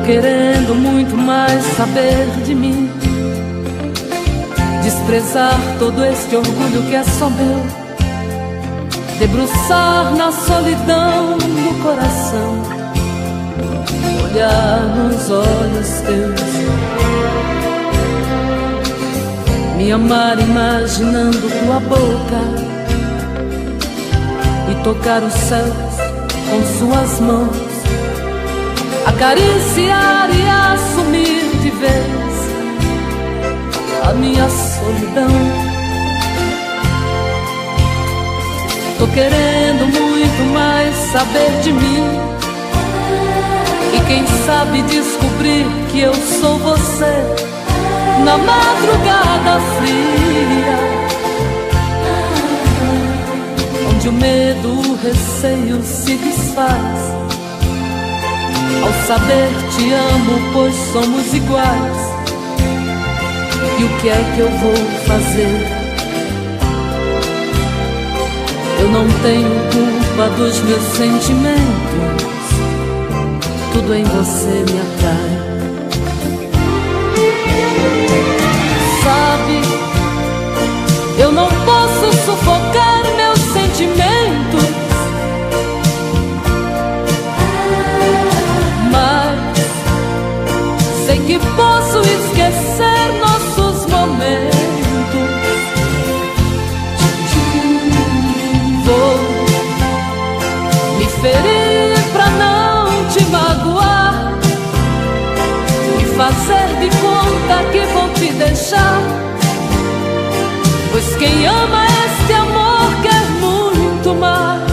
querendo muito mais saber de mim, desprezar todo este orgulho que é só meu, debruçar na solidão do coração, olhar nos olhos teus, me amar imaginando tua boca e tocar os céus com suas mãos, acariciar e assumir de vez a minha solidão. Tô querendo muito mais saber de mim, e quem sabe descobrir que eu sou você na madrugada fria, onde o medo, o receio se desfaz ao saber te amo, pois somos iguais. E o que é que eu vou fazer? Eu não tenho culpa dos meus sentimentos, tudo em você me atrai. Sabe, eu não posso sufocar meus sentimentos, mas sei que posso esquecer nossos momentos. Vou me ferir pra não te magoar e fazer de conta que vou te deixar, pois quem ama este amor quer muito mais.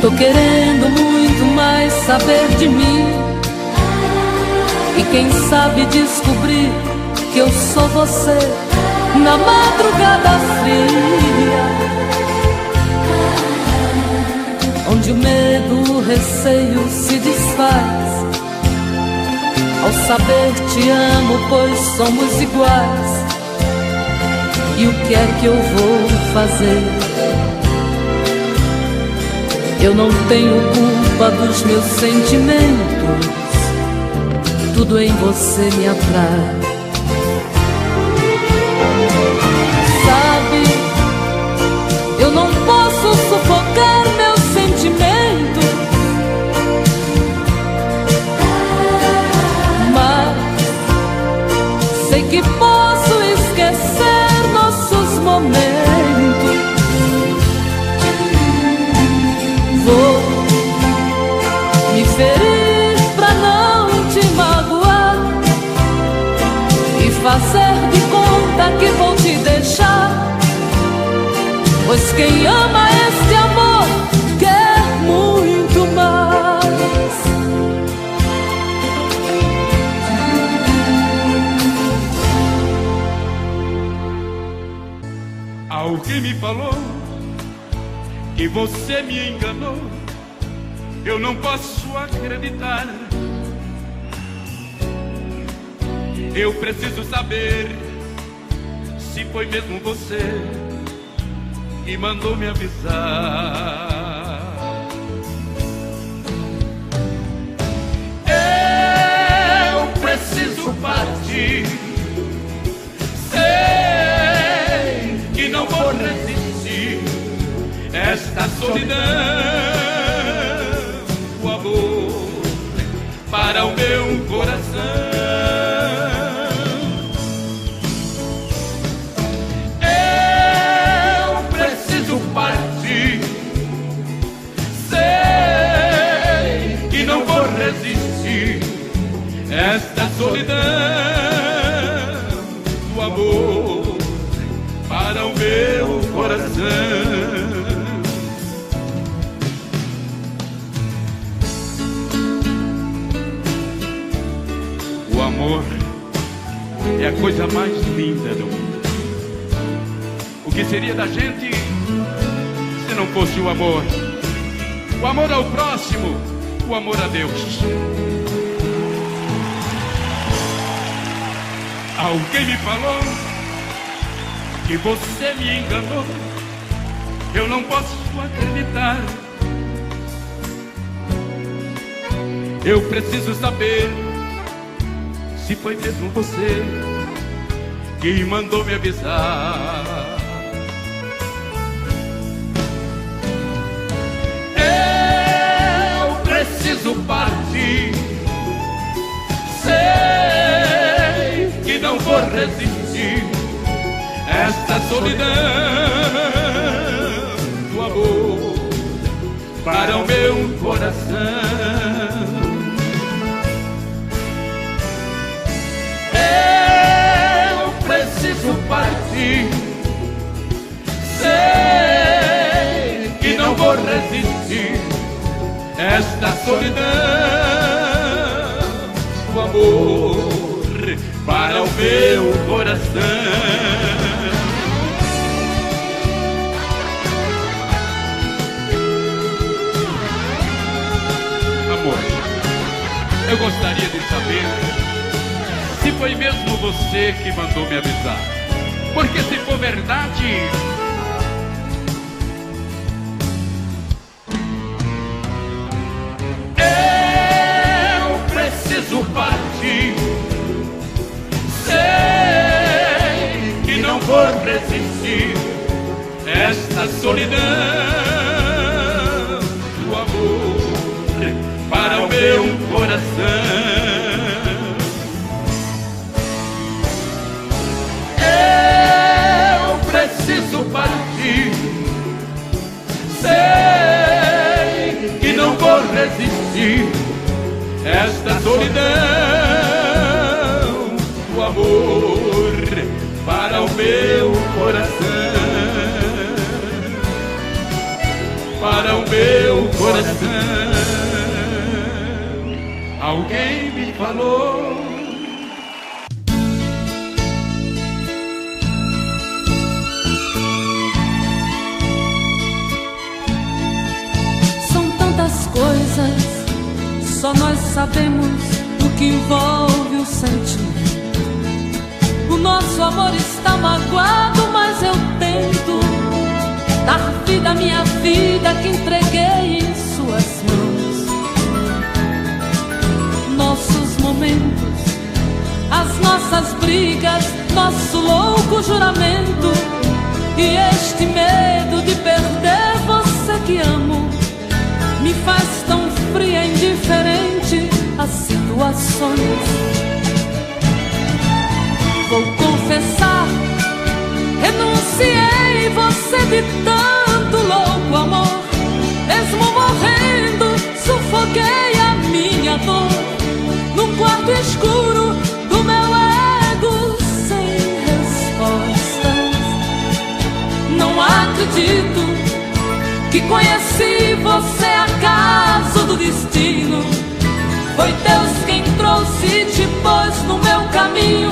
Tô querendo muito mais saber de mim, e quem sabe descobrir que eu sou você na madrugada fria, onde o medo, o receio se desfaz ao saber te amo, pois somos iguais. E o que é que eu vou fazer? Eu não tenho culpa dos meus sentimentos, tudo em você me atrai. Sabe, eu não posso sufocar meus sentimentos, mas sei que posso esquecer nossos momentos. Vou me ferir pra não te magoar e fazer de conta que vou te deixar, pois quem ama este amor quer muito mais. Alguém me falou que você me enganou, eu não posso acreditar. Eu preciso saber se foi mesmo você que mandou me avisar. Eu preciso partir, sei que não vou resistir esta solidão. O amor para o meu coração. Partir, sei que não vou resistir esta solidão do amor para o meu coração. O amor é a coisa mais linda do mundo. O que seria da gente se não fosse o amor? O amor ao próximo, o amor a Deus. Alguém me falou que você me enganou, eu não posso acreditar. Eu preciso saber se foi mesmo você que mandou me avisar. Eu preciso partir, sei que não vou resistir esta solidão do amor para o meu coração. Preciso partir, sei que não vou resistir esta solidão do amor para o meu coração. Amor, eu gostaria de saber se foi mesmo você que mandou me avisar. Porque se for verdade, eu preciso partir. Sei que não vou resistir esta solidão do amor para o meu coração. Preciso partir, sei que não vou resistir esta solidão do amor para o meu coração, para o meu coração. Alguém me falou coisas, só nós sabemos o que envolve o sentimento. O nosso amor está magoado, mas eu tento dar vida à minha vida que entreguei em suas mãos. Nossos momentos, as nossas brigas, nosso louco juramento e este medo de perder você que amo me faz tão fria e indiferente às situações. Vou confessar, renunciei você de tanto louco amor. Mesmo morrendo, sufoquei a minha dor num quarto escuro do meu ego sem respostas. Não acredito que conheci você acaso do destino. Foi Deus quem trouxe e te pôs no meu caminho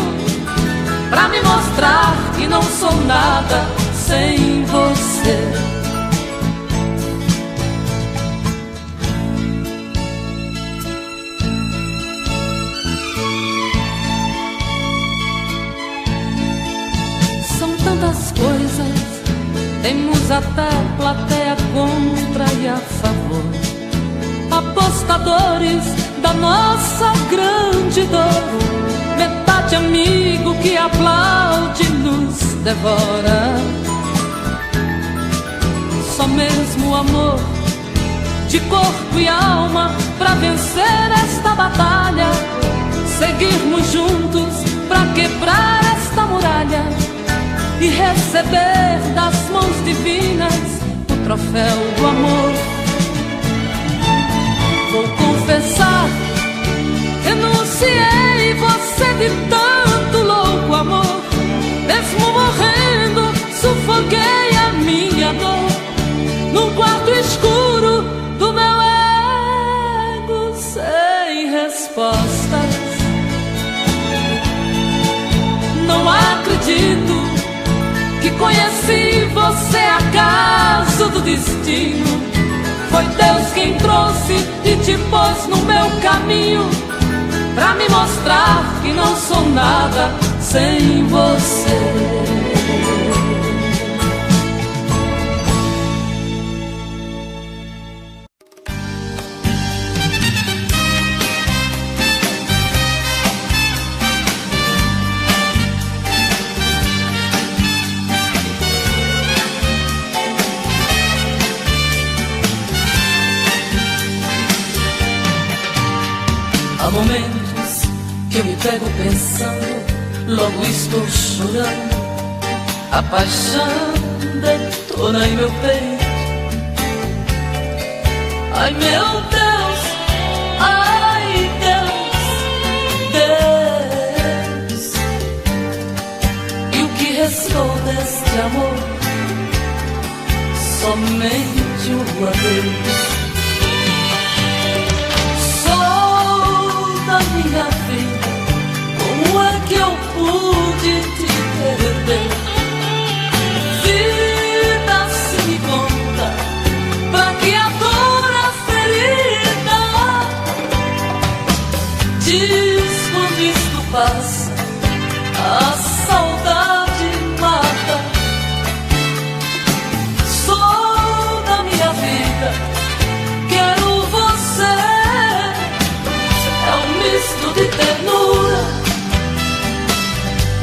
pra me mostrar que não sou nada sem você. São tantas coisas, temos até plateia contra e a favor, apostadores da nossa grande dor, metade amigo que aplaude nos devora. Só mesmo o amor de corpo e alma pra vencer esta batalha, seguirmos juntos pra quebrar esta muralha e receber das mãos divinas o troféu do amor. Vou confessar, renunciei você de tanto louco amor. Mesmo morrendo, sufoquei a minha dor num quarto escuro do meu ego sem respostas. Não acredito que conheci você acaso do destino. Foi Deus quem trouxe e te pôs no meu caminho pra me mostrar que não sou nada sem você. Há momentos que eu me pego pensando, logo estou chorando. A paixão detona em meu peito. Ai meu Deus, ai Deus, Deus. E o que restou deste amor? Somente um adeus. Minha vida, como é que eu pude te perder? Vida, se me conta, pra que a dor, a ferida? Diz quando isto passa, a saudade mata. Sou da minha vida, quero você. Misto de ternura,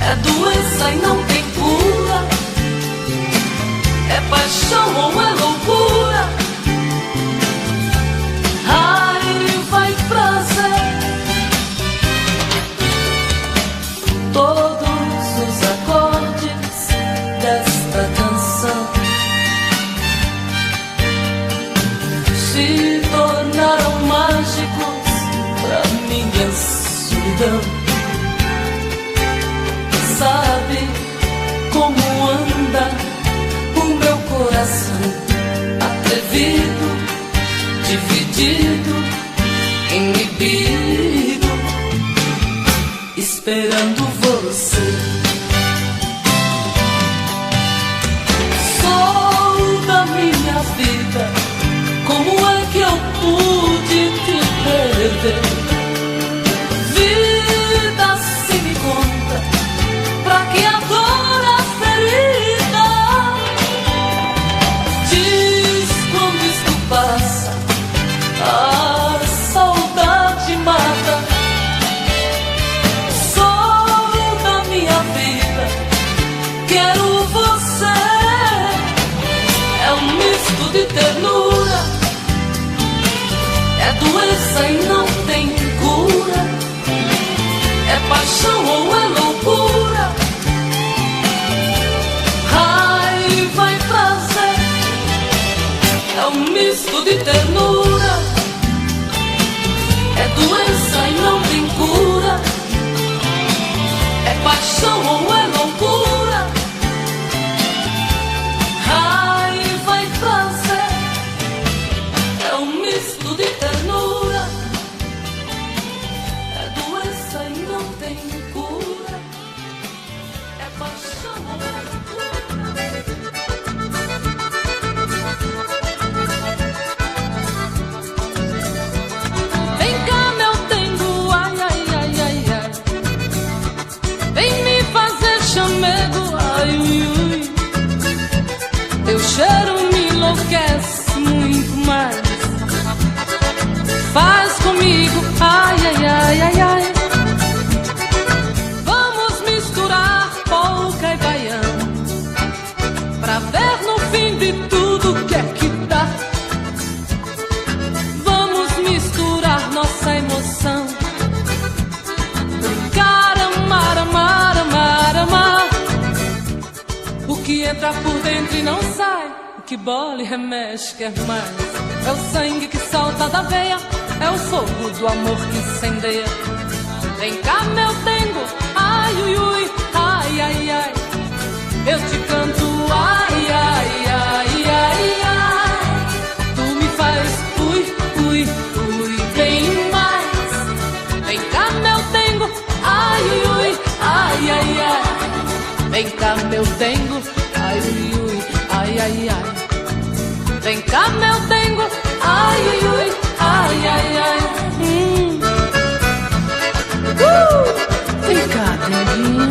é doença e não tem cura, é paixão ou é loucura, raiva e prazer. Todos os acordes desta canção se tornaram mágicos pra minha solidão. Sabe como anda o meu coração? Atrevido, dividido, inibido, esperando você. Sou da minha vida, como é que eu pude te perder? Vida, se me conta, pra que a dor, a ferida? Diz quando isto passa, a saudade mata. Sou da minha vida, quero você. É um misto de ternura, é doença e não tem cura, é paixão ou é loucura, raiva e prazer. É um misto de ternura, é doença e não tem cura, é paixão ou é loucura, raiva e prazer. É um misto de ternura, é doença e não tem cura, é paixão ou é loucura. Vem cá, meu dengo, ai, ai, ai, ai, ai. Vem me fazer chamego, ai, ui, ui. Teu cheiro me enlouquece muito mais. Faz comigo, ai, ai, ai, ai, ai. Vamos misturar polca e baião, pra ver no fim de tudo que é que dá. Vamos misturar nossa emoção, brincar, amar, amar, amar, amar. O que entra por dentro e não sai, o que bola e remexe quer mais. É o sangue que salta da veia, é o fogo do amor que incendeia. Vem cá, meu dengo, ai, ui, ui, ai, ai, ai. Eu te canto, ai, ai, ai, ai, ai. Tu me faz, ui, ui, ui, bem mais. Vem cá, meu dengo, ai, ui, ui, ai, ai, ai. Vem cá, meu dengo, ai, ui, ui, ai, ai, ai. Vem cá, meu dengo, ai, ui, ui, ai, ai, ai. Vem cá, denguinho.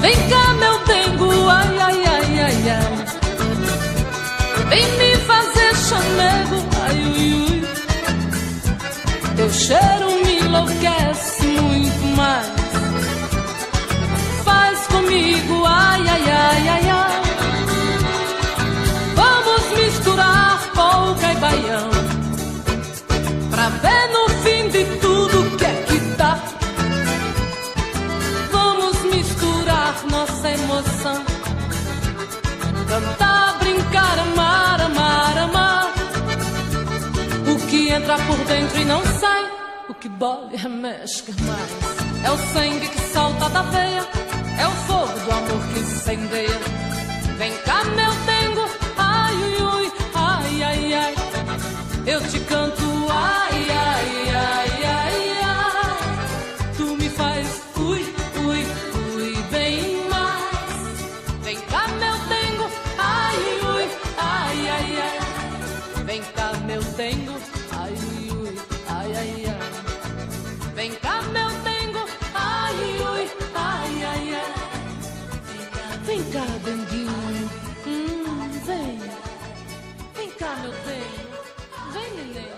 Vem cá, meu dengo, ai, ai, ai, ai, ai. Vem me fazer chamego, ai, ui, ui. Teu cheiro me enlouquece coração. Cantar, brincar, amar, amar, amar. O que entra por dentro e não sai, o que bola e remexe mais. É o sangue que salta da veia, é o fogo do amor que incendeia. Vem cá, meu dengo, ai, ui, ui, ai, ai, ai. Eu te canto, ai, ai, ai, ai, ai. Tu me faz, ui, ui, ui, bem mais. Vem cá, meu dengo, ai, ui, ai, ai, ai. Vem cá, meu dengo, ai, ui, ai, ai, ai. Vem cá, meu dengo, ai, ui, ai, ai, ai. Vem cá, denguinho, vem. Vem cá, meu dengo, vem, neném.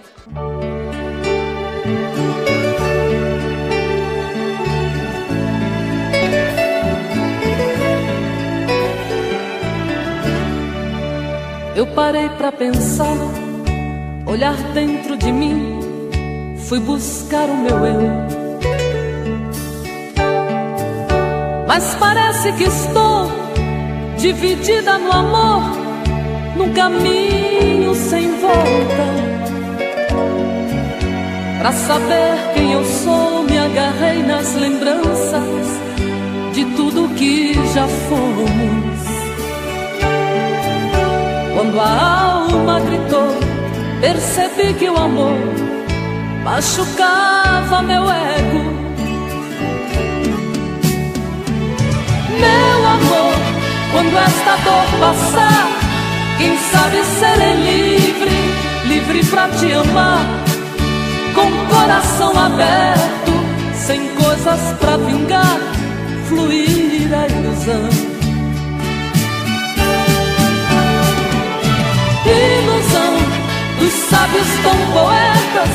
Eu parei pra pensar, olhar dentro de mim, fui buscar o meu eu. Mas parece que estou dividida no amor, num caminho sem volta. Pra saber quem eu sou, me agarrei nas lembranças de tudo que já fomos. Quando a alma gritou, percebi que o amor machucava meu ego. Meu amor, quando esta dor passar, quem sabe serei livre, livre pra te amar, com o coração aberto, sem coisas pra vingar, fluir a ilusão. Ilusão dos sábios tão poetas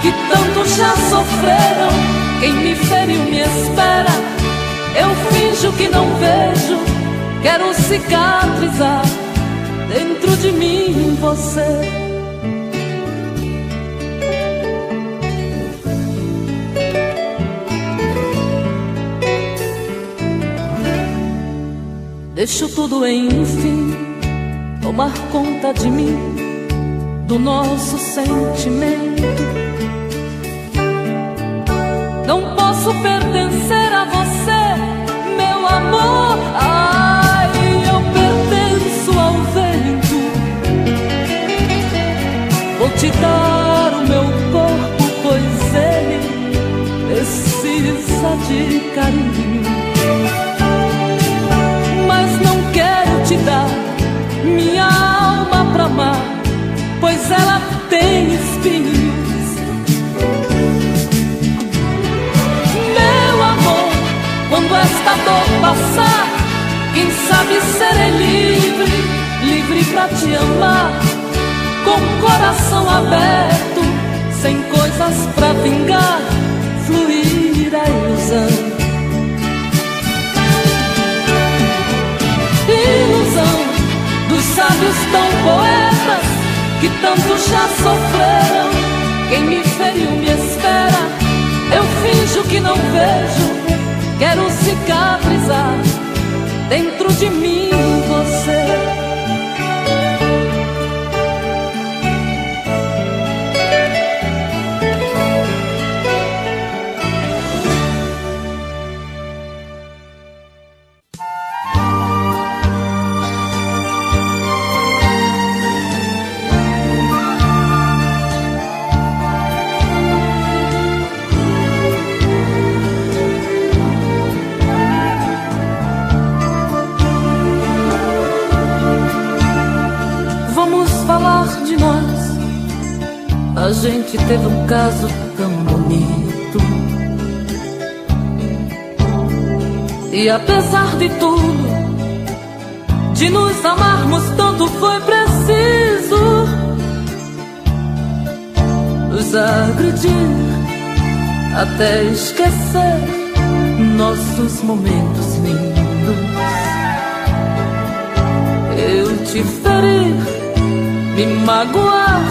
que tanto já sofreram. Quem me feriu me espera, eu finjo que não vejo, quero cicatrizar dentro de mim você. Deixo tudo enfim tomar conta de mim, do nosso sentimento. Não posso pertencer a você, meu amor. Ai, eu pertenço ao vento. Vou te dar o meu corpo, pois ele precisa de carinho. Mas não quero te dar minha alma pra amar, pois ela tem espinhos. Meu amor, quando esta dor passar, quem sabe serei livre, livre pra te amar, com o coração aberto, sem coisas pra vingar, fluir a ilusão. Ilusão dos sábios tão poetas que tanto já sofreram. Quem me feriu me espera, eu finjo que não vejo, quero cicatrizar dentro de mim você. A gente teve um caso tão bonito, e apesar de tudo, de nos amarmos tanto, foi preciso nos agredir até esquecer nossos momentos lindos. Eu te feri, me magoar,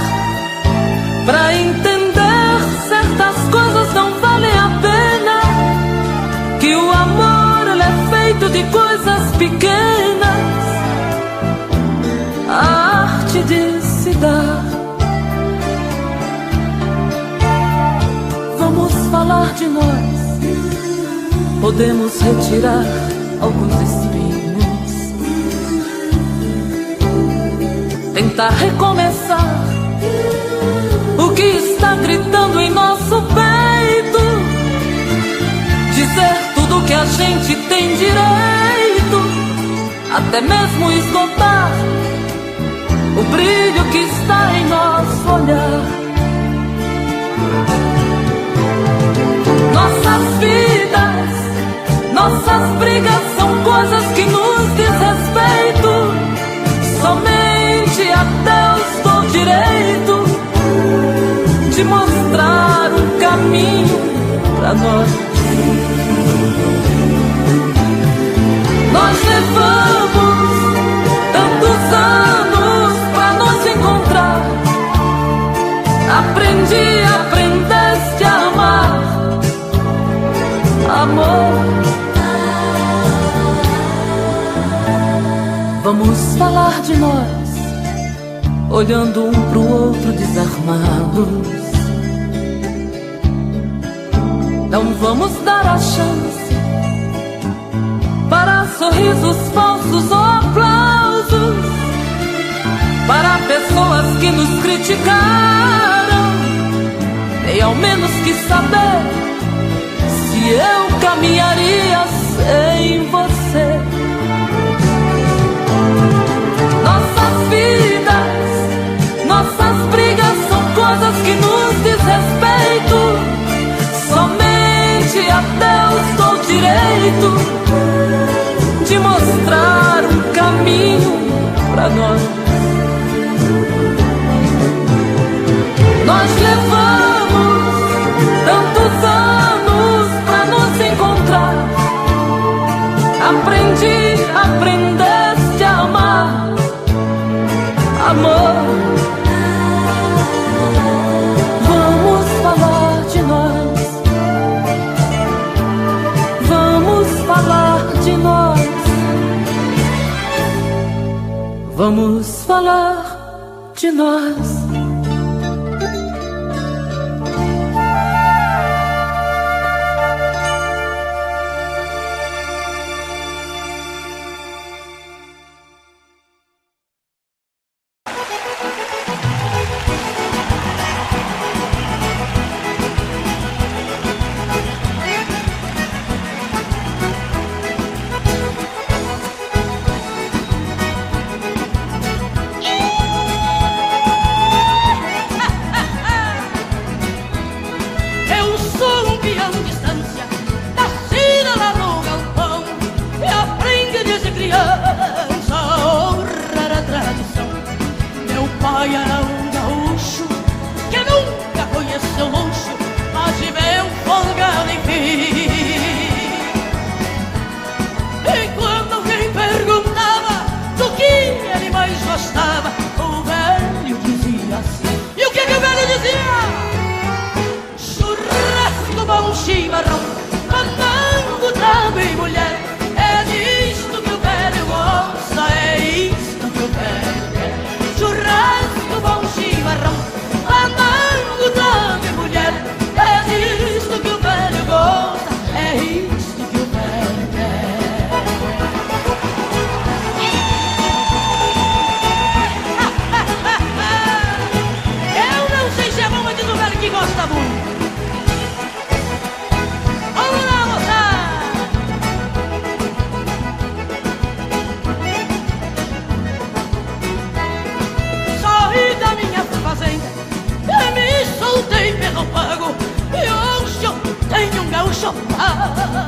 pra entender certas coisas não valem a pena, que o amor ele é feito de coisas pequenas, a arte de se dar. Vamos falar de nós, podemos retirar alguns espinhos, tentar recomeçar o que está gritando em nosso peito, dizer tudo que a gente tem direito, até mesmo esgotar o brilho que está em nosso olhar. Nossas vidas, nossas brigas são coisas que nos diz respeito. Somente a Deus dou direito de mostrar um caminho pra nós. Nós levamos tantos anos pra nos encontrar. Aprendeste a amar, amor. Vamos falar de nós, olhando um pro outro desarmados. Não vamos dar a chance para sorrisos falsos ou aplausos, para pessoas que nos criticaram, nem ao menos quis saber se eu caminharia sem você. Nossas vidas, nossas brigas são coisas que nos diz respeito. Somente a Deus dou direito de mostrar um caminho pra nós. Nós levamos tantos anos pra nos encontrar. Aprendeste a amar, amor. Vamos falar de nós, vamos falar de nós, vamos falar de nós.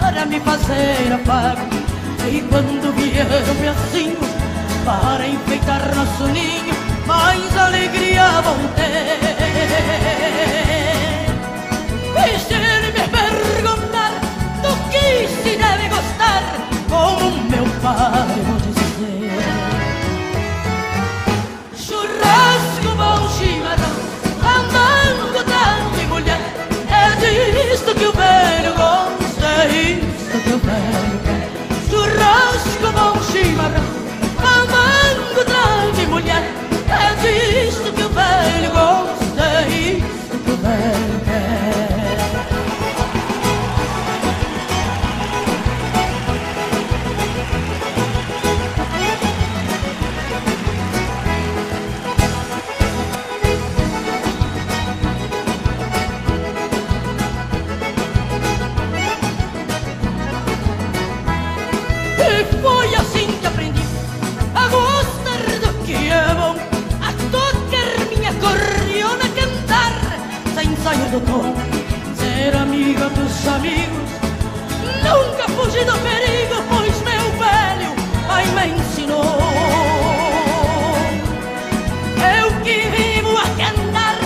Para me fazer afago, e quando vier o pedacinho para enfeitar nosso ninho, mais alegria vão ter. E se ele me perguntar do que se deve gostar, como meu pai vou dizer: churrasco, bom chimarrão, andando, tanto e mulher, é disto que o velho gosta. É isto que o velho quer. Churrasco, bom educou. Ser amiga dos amigos, nunca fugi do perigo, pois meu velho pai me ensinou. Eu que vivo a andar,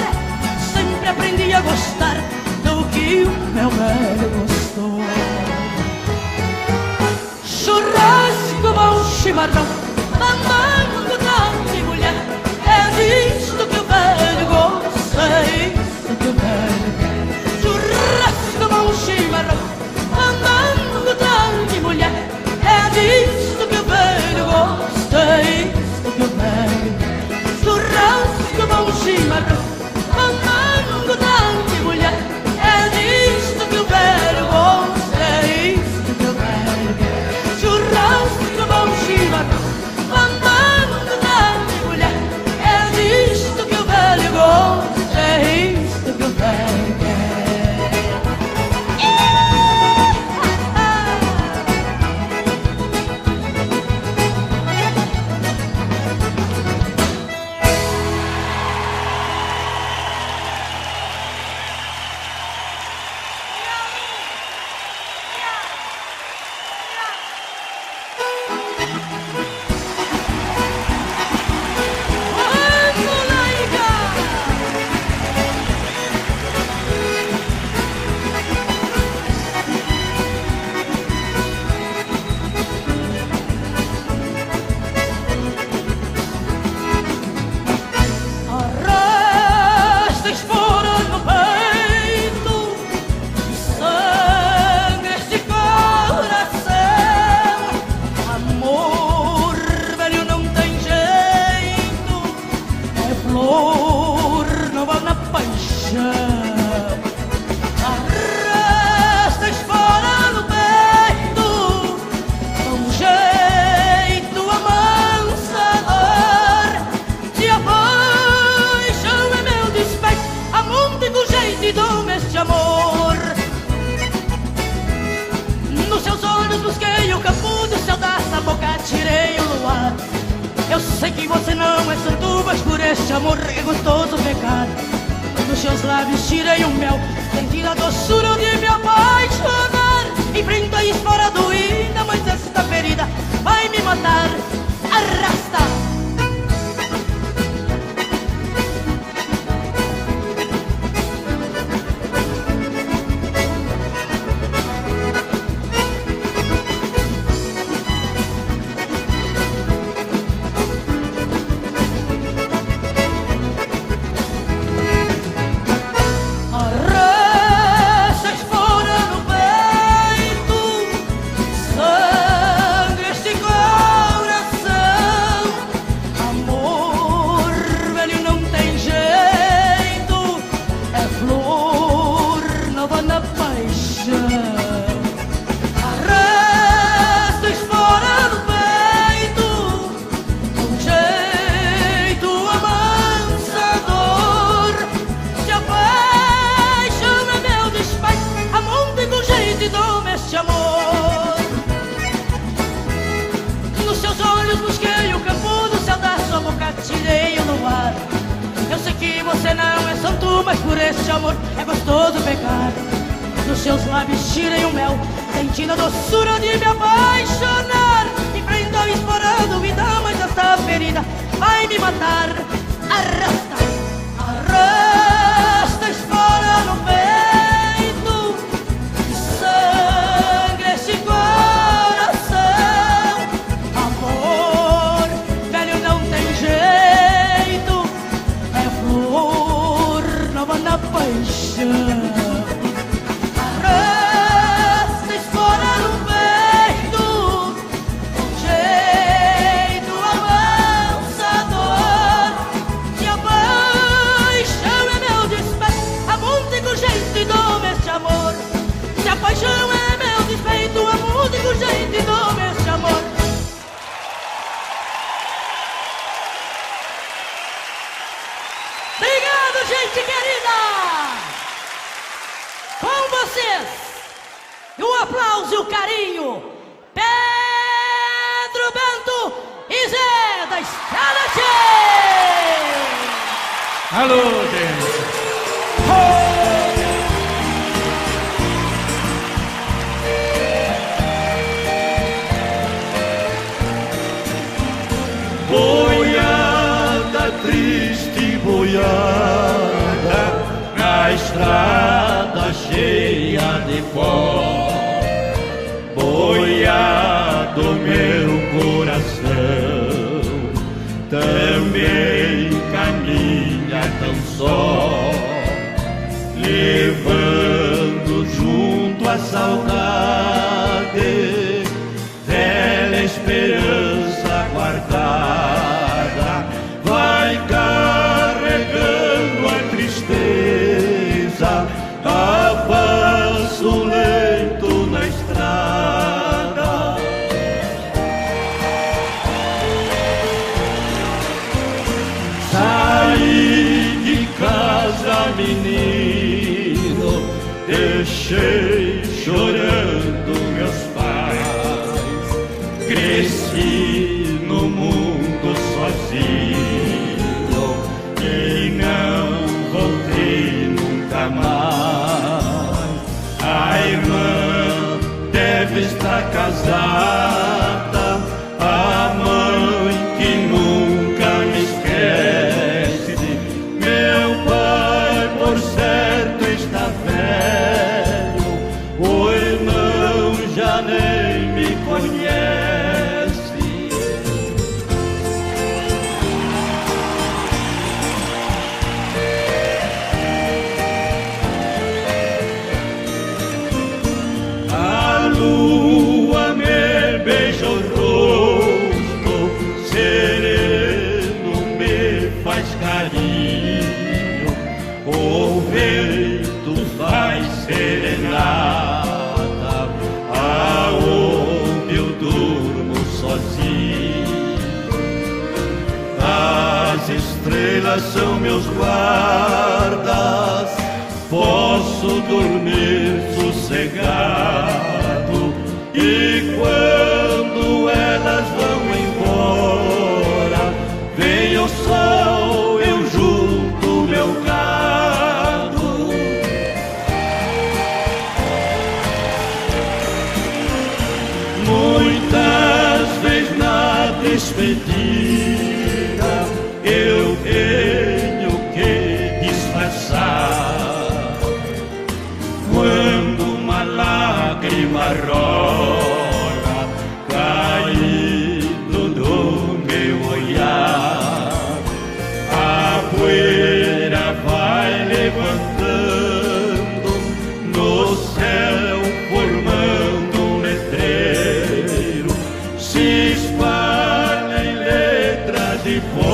sempre aprendi a gostar do que o meu velho gostou. Churrasco, bom chimarrão, mamando de mulher, é disto que o velho gosta, é isto que o velho quer. Churrasco, bom chimarrão, mamando de mulher, é disto que o velho gosta, é isto que o velho quer. Churrasco, bom chimarrão, mamando de mulher, é disto que o velho gosta, é isto que o velho quer. Churrasco, bom chimarrão, mamando de mulher, é disto que o velho gosta, é isto que o velho quer. Eu sei que você não é santo, mas por este amor é gostoso pecar. Nos seus lábios tirei o mel, senti a doçura de me apaixonar. Enfrento a espora doída, mas esta ferida vai me matar. Arrasta! Mas por este amor é gostoso pecar. Nos seus lábios tirei o mel, sentindo a doçura de me apaixonar. Enfrento explorando vida, mas esta ferida vai me matar. Arrasta, arrasta, espora no peito, sangue este coração. Amor, velho, não tem jeito, é flor nova na paixão. Arrasta, espora no peito, com jeito amansador. Se a paixão é meu despeito, amonte com jeito e dou-me este amor. Se a paixão é meu despeito, amonte com jeito e dou-me este amor. Obrigado, gente querida! Com vocês, e o aplauso e o carinho, Pedro Bento e Zé da Estrada Cheia! Alô, gente! Oh! pó, boiado meu coração, também caminha tão só, levando junto a saudade, velha esperança guardada, vai carregando a tristeza, a passo lento na estrada. Saí de casa, menino, deixei chorando meus pais, cresci no mundo sozinho e não voltei nunca mais. A irmã deve estar casada, a mãe que nunca me esquece, meu pai por certo está velho, o irmão já nem me conhece. A lua me beija o rosto, sereno me faz carinho, o vento faz serenata, aonde eu durmo sozinho. As estrelas são meus guardas, posso dormir sossegado, e quando elas vão embora, vem o sol, eu junto meu gado. Muitas vezes na despedida eu tenho que disfarçar, quando uma lágrima rola caído do meu olhar, a poeira vai levantando no céu, formando um letreiro, se espalha em letra de pó.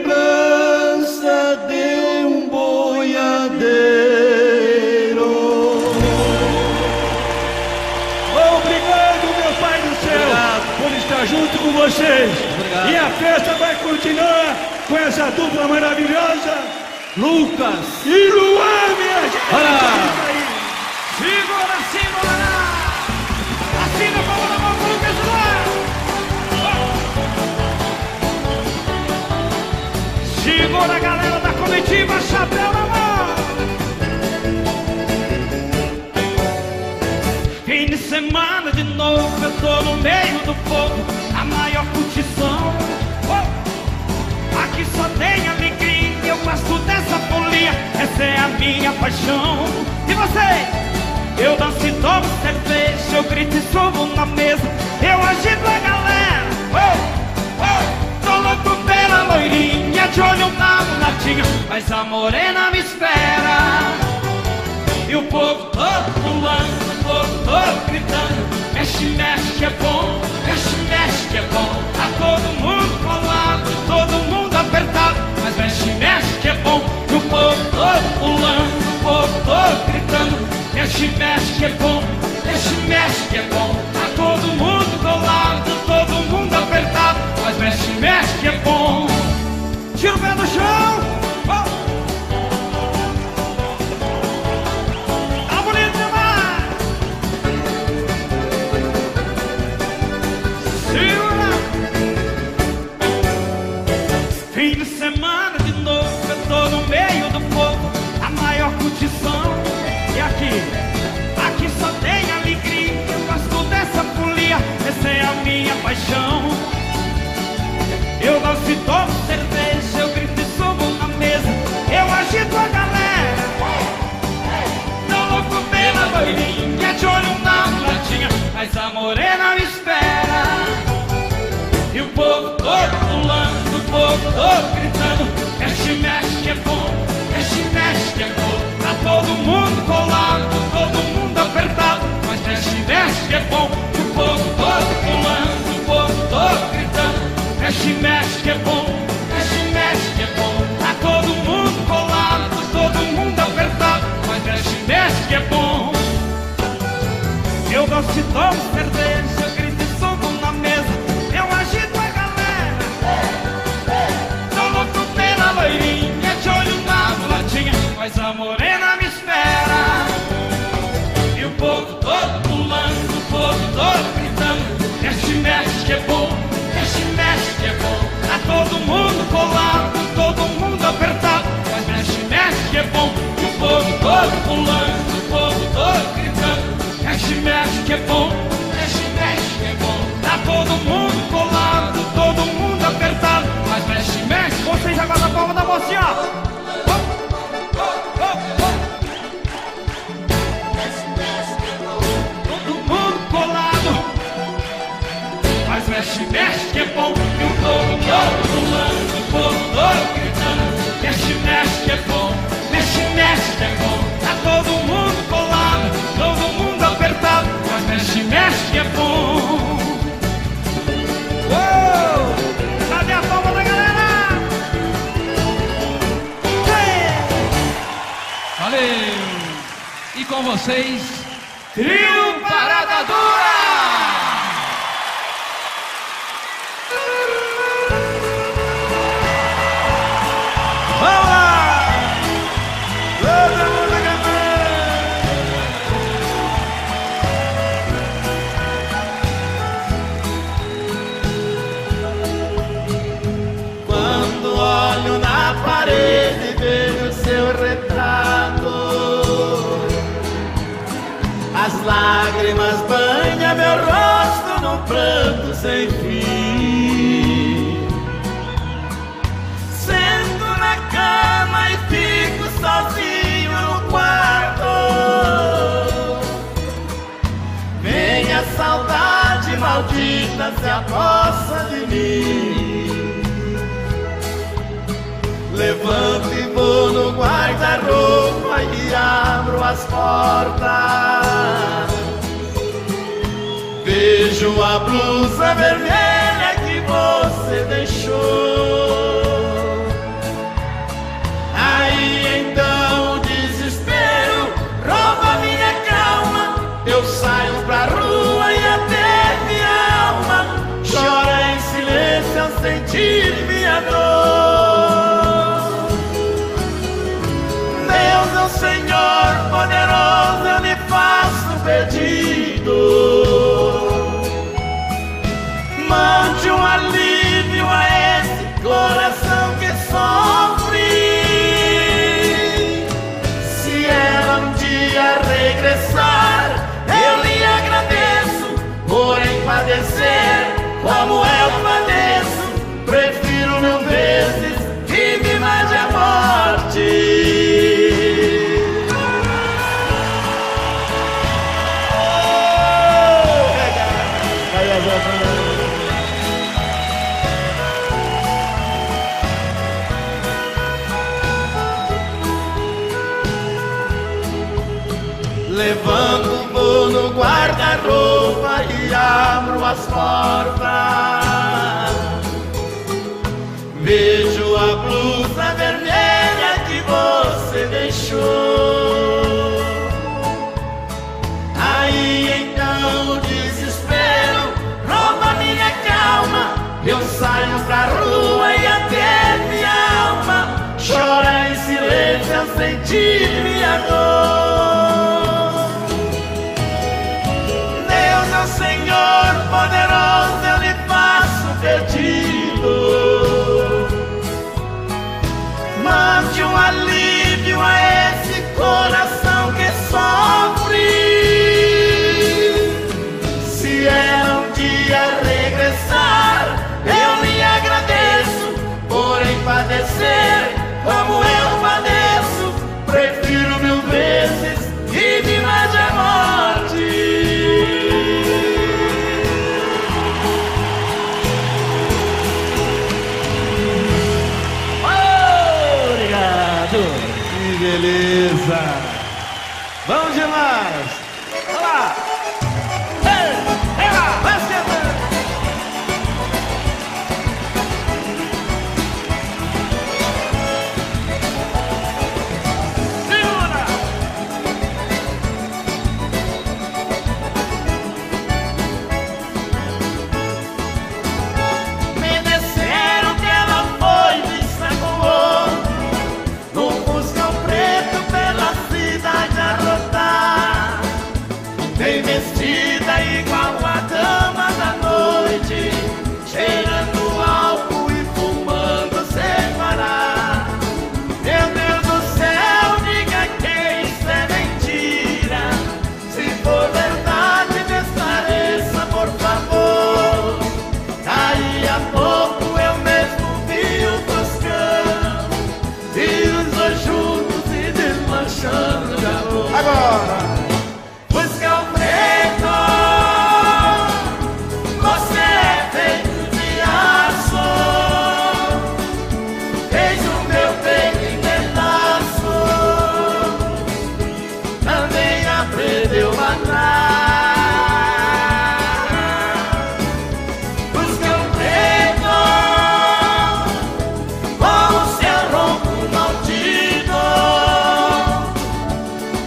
Lembrança de um boiadeiro. Obrigado, meu Pai do céu, por estar junto com vocês. Obrigado. E a festa vai continuar com essa dupla maravilhosa, Lucas e Luan, minha gente. Segura, segura! Assina com a mão na mão pro Lucas e Luan! Segura a galera da comitiva, chapéu na mão! Fim de semana de novo, eu tô no meio do povo, a maior curtição. Aqui só tem alegria, eu gosto dessa folia, essa é a minha paixão. E você? Eu danço e tomo cerveja, eu grito e subo na mesa, eu agito a galera. Tô louco pela loirinha, de olho na mulatinha, mas a morena me espera. E o povo todo pulando, o povo todo gritando, mexe, mexe que é bom, mexe, mexe que é bom. Tá todo mundo colado, todo mundo apertado, mas mexe, mexe que é bom. E o povo todo pulando, o povo todo gritando, mexe, mexe que é bom, mexe, mexe que é bom. Tá todo mundo colado, todo mundo apertado, mas mexe, mexe que é bom. Tira o pé do chão. Tá bonito demais. Segura. Fim de semana de novo, eu tô no meio do povo, a maior curtição. E aqui só tô gritando. Mexe que é bom, mexe que é bom. Tá todo mundo colado, todo mundo apertado. Mas mexe que é bom, o povo todo pulando, o povo todo gritando. Mexe que é bom, mexe que é bom. Tá todo mundo colado, todo mundo apertado. Mas mexe que é bom. Eu gosto de tomar cerveja, eu grito e soco na mesa. Eu agito a galera. Tô louco pela loirinha, de olho na mulatinha. Mas a morena me espera. E o povo todo pulando, o povo todo gritando. Mexe que é bom, mexe que é bom. Tá todo mundo colado, todo mundo apertado. Mas mexe que é bom. E o povo todo pulando, o povo todo gritando. Mexe que é bom, mexe que é bom. Tá todo mundo colado, todo mundo apertado. Mas mexe, vocês agora na palma da mocinha, ó. Todo mundo colado. Mas mexe que é bom. E o povo todo pulando, o povo todo gritando. Mexe que é bom, mexe que é bom. Tá todo mundo colado, todo mundo apertado. Mas mexe que é bom. Uou! Cadê a palma da galera? Valeu! E com vocês, Trio Parada Dura! Vamos lá! Todo mundo cantando! Quando olho na parede vejo seu retrato, as lágrimas banham meu rosto num pranto sem fim. Sento na cama e fico sozinho no quarto. Vem a saudade maldita se apossa de mim. Levanto e vou no guarda-roupa e abro as portas. Vejo a blusa vermelha que você deixou. Aí então o desespero rouba minha calma. Eu saio pra rua e até minha alma chora em silêncio ao sentir minha dor. Deus, Senhor poderoso, eu lhe faço um pedido. Mande um alívio a esse coração que sofre. Se ela um dia regressar, eu lhe agradeço por padecer como eu padeço. Prefiro mil vezes que me mande a morte. Levanto, vou no guarda-roupa e abro as portas. Vejo a blusa vermelha que você deixou. Aí então o desespero rouba minha calma. Eu saio pra rua e até minha alma chora em silêncio ao sentir minha dor. Senhor poderoso, eu lhe faço um pedido. Mande um alívio a esse corpo beleza. Vamos demais. Olha lá. Ei lá, vai esquentando. Segura. Me disseram que ela foi vista com outro, no Fuscão preto pela cidade a rodar, bem vestida igual a dama da noite, cheirando álcool e fumando sem parar. Meu Deus do céu, diga que isso é mentira. Se for verdade, me esclareça, por favor. Daí a pouco eu mesmo vi o Fuscão, vi os dois juntos se desmanchando de amor. Agora. Fuscão preto, você é feito de aço, fez o meu peito em pedaço, também aprendeu a matar. Fuscão preto, com o seu ronco maldito,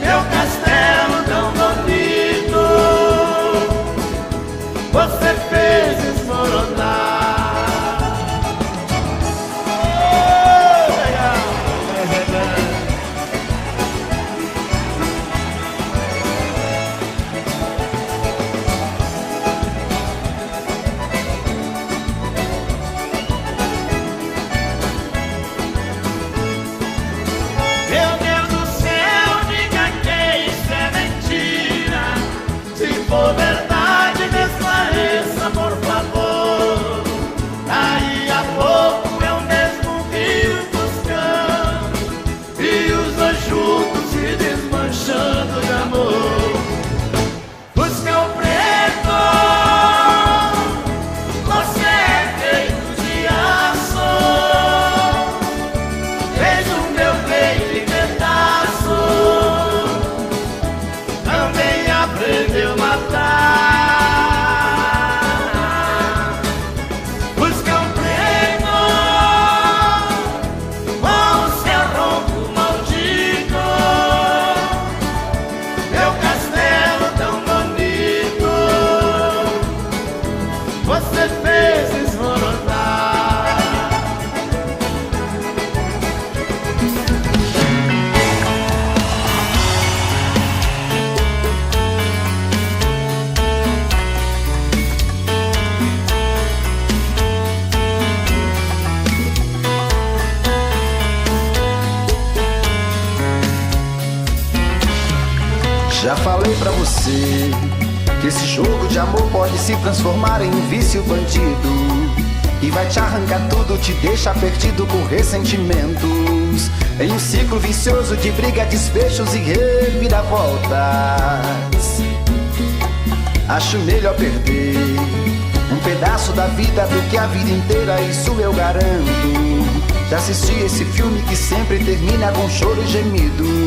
meu castelo tão bonito, você fez desmoronar. Oh, legal. Meu Deus do céu, diga que isso é mentira. Se for verdade, me esclareça, por favor. Daí a pouco eu mesmo vi o Fuscão, vi os dois juntos se desmanchando de amor. Fuscão preto, você é feito de aço, fez o meu peito em pedaço, também aprendeu a matar. Fuscão preto, com o seu ronco maldito, meu castelo tão bonito, você fez desmoronar. Já falei pra você que esse jogo de amor pode se transformar em um vício bandido, e vai te arrancar tudo, te deixar perdido com ressentimentos, em um ciclo vicioso de briga, desfechos e reviravoltas. Acho melhor perder um pedaço da vida do que a vida inteira, isso eu garanto. Já assisti esse filme que sempre termina com choro e gemido.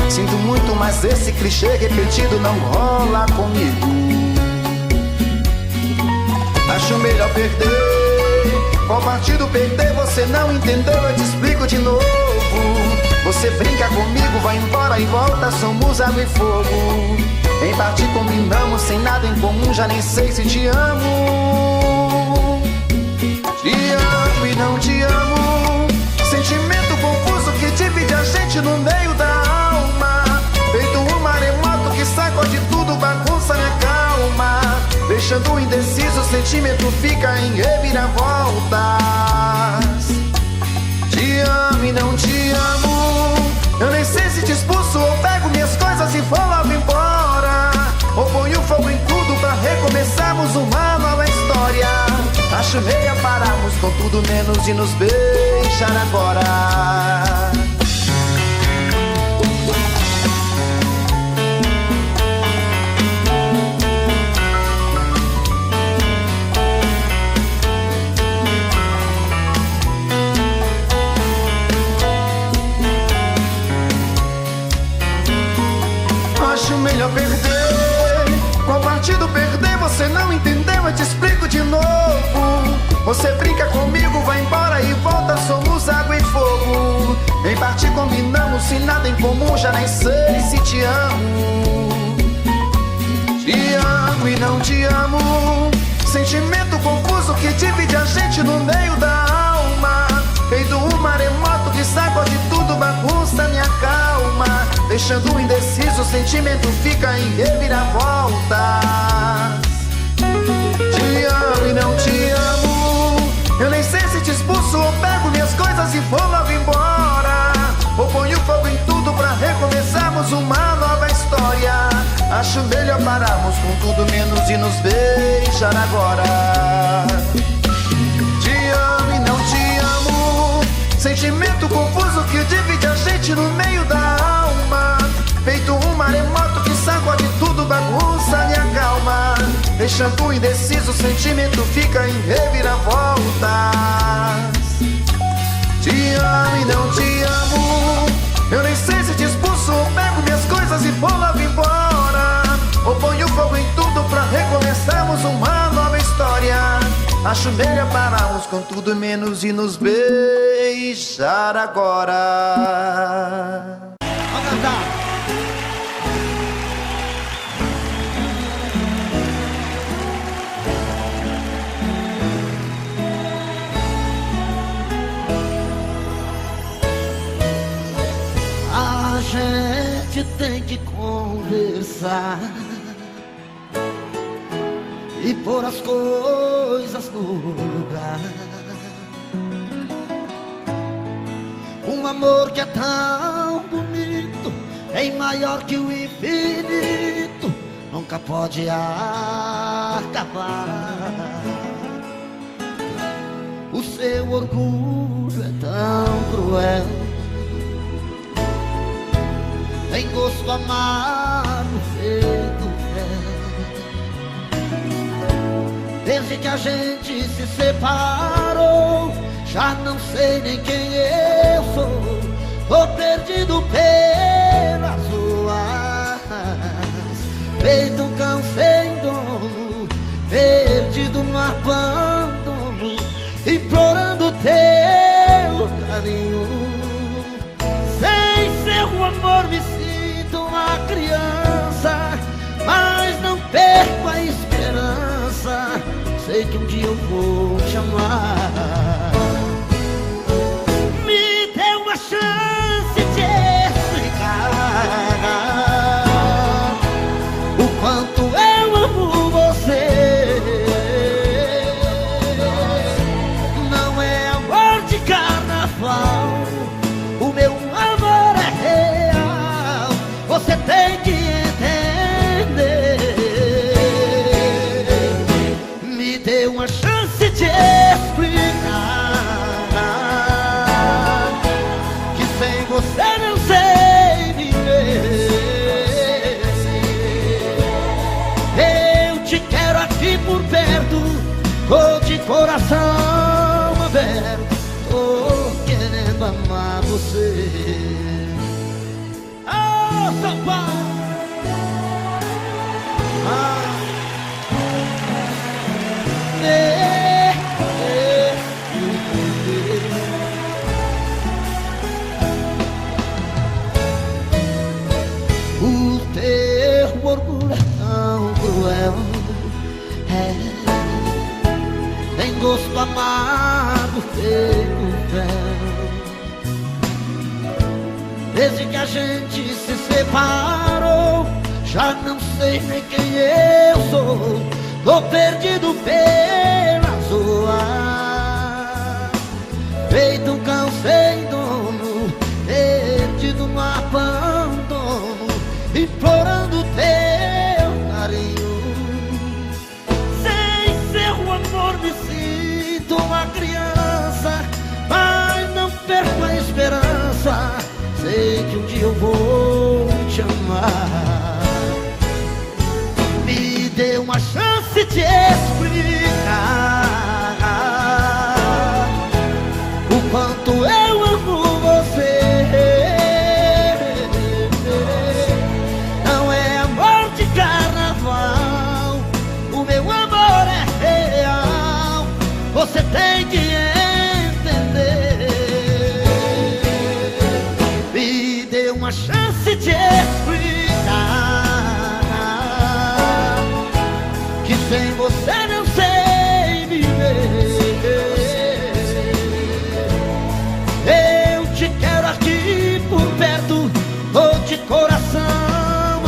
Sinto muito, mas esse clichê repetido não rola comigo. Acho melhor perder. Qual partido perder? Você não entendeu, eu te explico de novo. Você brinca comigo, vai embora e volta, somos água e fogo. Em partir combinamos, sem nada em comum, já nem sei se te amo. Te amo e não te amo, sentimento confuso que divide a gente no meio da alma. Feito um maremoto que sacode tudo, bagunça minha calma. Deixando indeciso, o sentimento fica em reviravoltas. Te amo e não te amo, eu nem sei se te expulso ou pego minhas coisas e vou logo embora, ou ponho fogo em tudo pra recomeçarmos uma nova história. Acho meia pararmos com tudo menos de nos beijar agora. Acho melhor perder. Qual partido perder? Você não entendeu, eu te explico de novo. Você brinca comigo, vai embora e volta, somos água e fogo. Em parte combinamos, se nada em comum, já nem sei se te amo. Te amo e não te amo. Sentimento confuso que divide a gente no meio da alma. Feito um maremoto que sacode tudo, bagunça minha calma. Deixando indeciso, o sentimento fica em reviravoltas. Te amo e não te amo. Eu nem sei se te expulso ou pego minhas coisas e vou logo embora. Ou ponho fogo em tudo pra recomeçarmos uma nova história. Acho melhor pararmos com tudo menos e nos beijar agora. Te amo e não te amo. Sentimento confuso que divide a gente no meio da alma. Feito um maremoto que sacode tudo, bagunça minha calma. Deixando indeciso, o sentimento fica em reviravoltas. Te amo e não te amo. Eu nem sei se te expulso ou pego minhas coisas e vou logo embora. Ou ponho fogo em tudo pra recomeçarmos uma nova história. Acho melhor pararmos com tudo menos e nos beijar agora. Vamos cantar. A gente tem que conversar e pôr as coisas no lugar. Um amor que é tão bonito, bem maior que o infinito, nunca pode acabar. O seu orgulho é tão cruel, tem gosto amargo feito mel. Desde que a gente se separou, já não sei nem quem eu sou. Tô perdido pelas ruas, feito um cão sem dono, perdido no abandono, implorando teu carinho. Sem seu amor me sinto uma criança, mas não perco a esperança. Sei que um dia eu vou te amar. Me dê uma chance de explicar o quanto eu amo você. Não é amor de carnaval, o meu amor é real. Você tem que entender. Me dê uma chance de explicar que sem você não sei viver. Eu te quero aqui por perto, tô de coração aberto, tô querendo amar você. Oh, São Paulo! O teu orgulho é tão cruel, tem gosto amargo feito fel. Desde que a gente se separou, já não sei nem quem eu sou. Tô perdido pelas ruas, feito um cão sem dono, perdido no abandono, implorando teu carinho. Sem seu amor me sinto uma criança, mas não perco a esperança. Sei que um dia eu vou te amar. Me dê uma chance de explicar o quanto eu amo você. Não é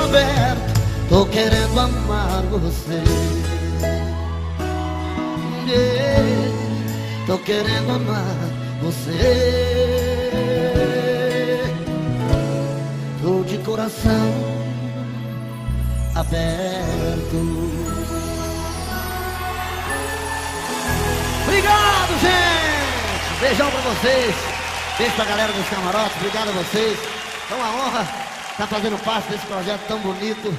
aberto, tô querendo amar você. Tô querendo amar você. Tô de coração aberto. Obrigado, gente! Beijão pra vocês. Beijo pra galera dos camarotes. Obrigado a vocês. É uma honra estar fazendo parte desse projeto tão bonito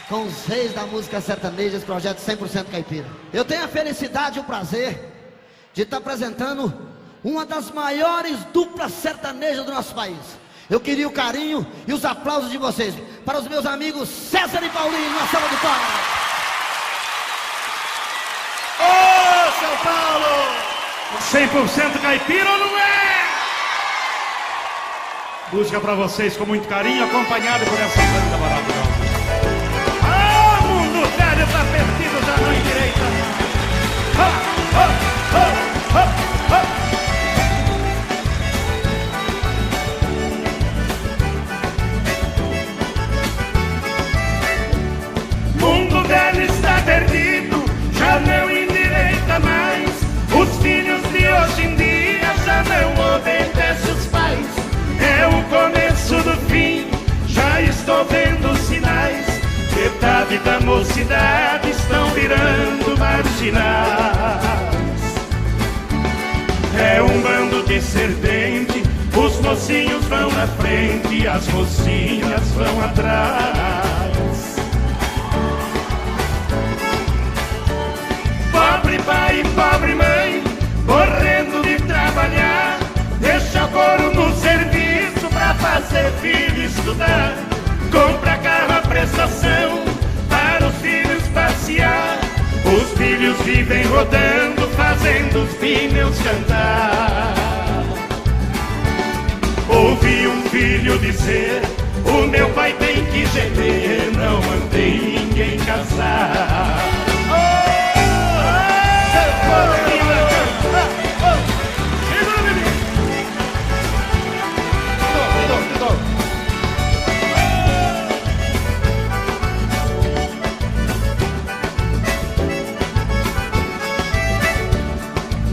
com os reis da música sertaneja, esse projeto 100% caipira. Eu tenho a felicidade e o prazer de estar apresentando uma das maiores duplas sertanejas do nosso país. Eu queria o carinho e os aplausos de vocês para os meus amigos César e Paulinho, na salva de palmas. Ô, São Paulo! 100% caipira ou não é? Música pra vocês com muito carinho, acompanhado por essa banda maravilhosa. Ah, mundo velho tá perdido, já não endireita. Mundo velho está perdido, já não endireita mais. Os filhos de hoje em dia já não obedecem os pais. É o começo do fim, já estou vendo sinais. Metade da mocidade estão virando marginais. É um bando de serpente, os mocinhos vão na frente e as mocinhas vão atrás. Pobre pai e pobre mãe, morrendo de trabalhar, deixa o couro no serviço pra fazer filho estudar. Compra carro à prestação para os filhos passear. Os filhos vivem rodando, fazendo os pneus cantar. Ouvi um filho dizer: o meu pai tem que gemer, não mandei ninguém casar.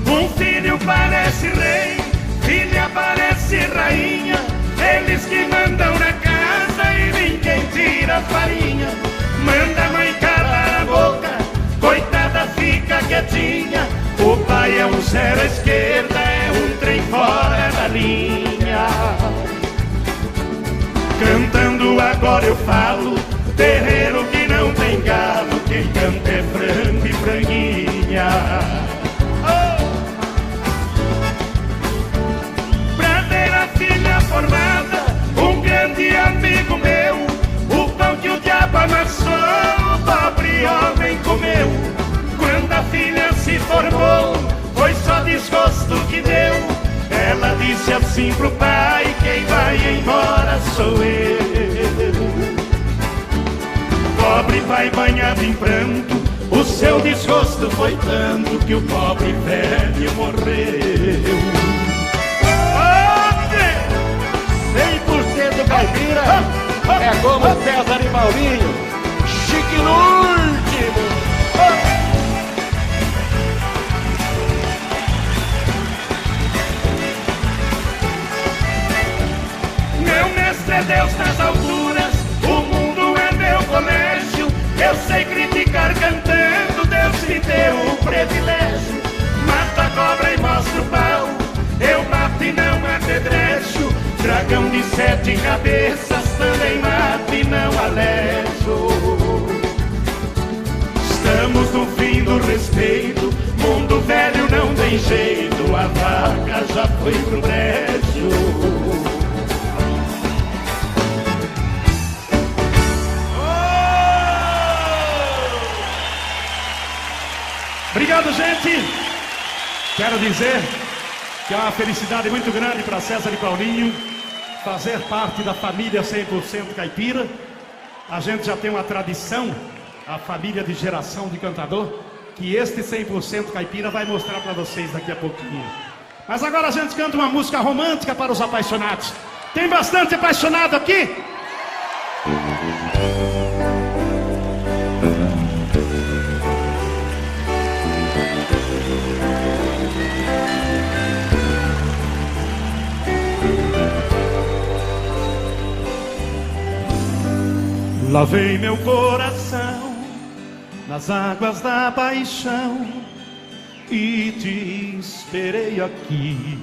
Um filho parece rei, filha parece rainha. Eles que mandam na casa e ninguém tira a farinha. Manda a mãe calar a boca, coitada fica quietinha. O pai é um zero à esquerda, é um trem fora da linha. Cantando agora eu falo, terreiro que não tem galo, quem canta é frango e franguinha. Pra ter a filha formada, um grande amigo meu, o pão que o diabo amassou, o pobre homem comeu. Quando a filha se formou, foi só desgosto que deu. Ela disse assim pro pai: quem vai embora sou eu. Pobre pai banhado em pranto, o seu desgosto foi tanto que o pobre velho morreu. 100% caipira é como César e Paulinho, chique no último. Meu mestre é Deus nas alturas, o mundo é meu colégio. Eu sei criticar cantando, Deus me deu o privilégio. Mata a cobra e mostra o pau, eu mato e não apedrejo. Dragão de 7 cabeças também mato e não alejo. Estamos no fim do respeito, mundo velho não tem jeito, a vaca já foi pro brejo. Obrigado, gente. Quero dizer que é uma felicidade muito grande para César e Paulinho fazer parte da família 100% caipira. A gente já tem uma tradição, a família de geração de cantador, que este 100% caipira vai mostrar para vocês daqui a pouquinho. Mas agora a gente canta uma música romântica para os apaixonados. Tem bastante apaixonado aqui? Lavei meu coração nas águas da paixão e te esperei aqui.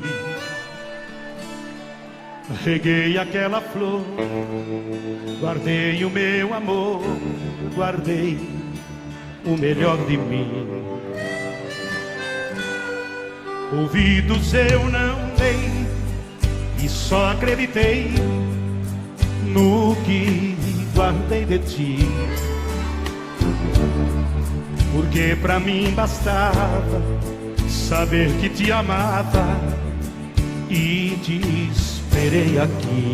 Reguei aquela flor, guardei o meu amor, guardei o melhor de mim. Ouvidos eu não dei e só acreditei no que guardei de ti. Porque pra mim bastava saber que te amava e te esperei aqui.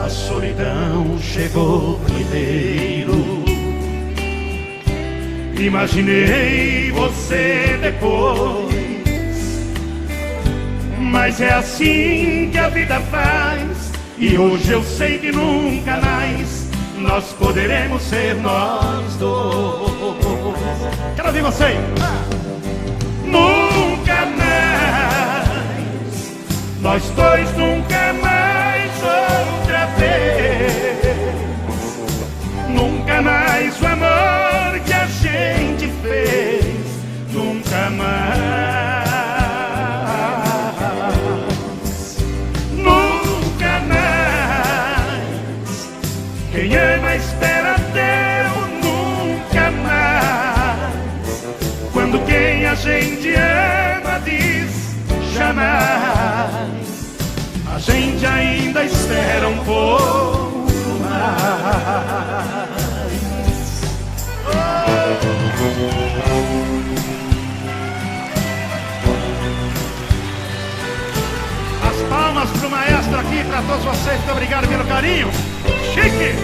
A solidão chegou primeiro, imaginei você depois, mas é assim que a vida faz, e hoje eu sei que nunca mais nós poderemos ser nós dois. Quero ouvir vocês. Nunca mais, nós dois nunca mais outra vez. Nunca mais o amor que a gente fez. Nunca mais. Nunca mais. Quem ama espera Deus. Nunca mais. Quando quem a gente ama diz jamais, a gente ainda espera um pouco mais. As palmas pro maestro aqui, pra todos vocês. Muito obrigado pelo carinho. Chique!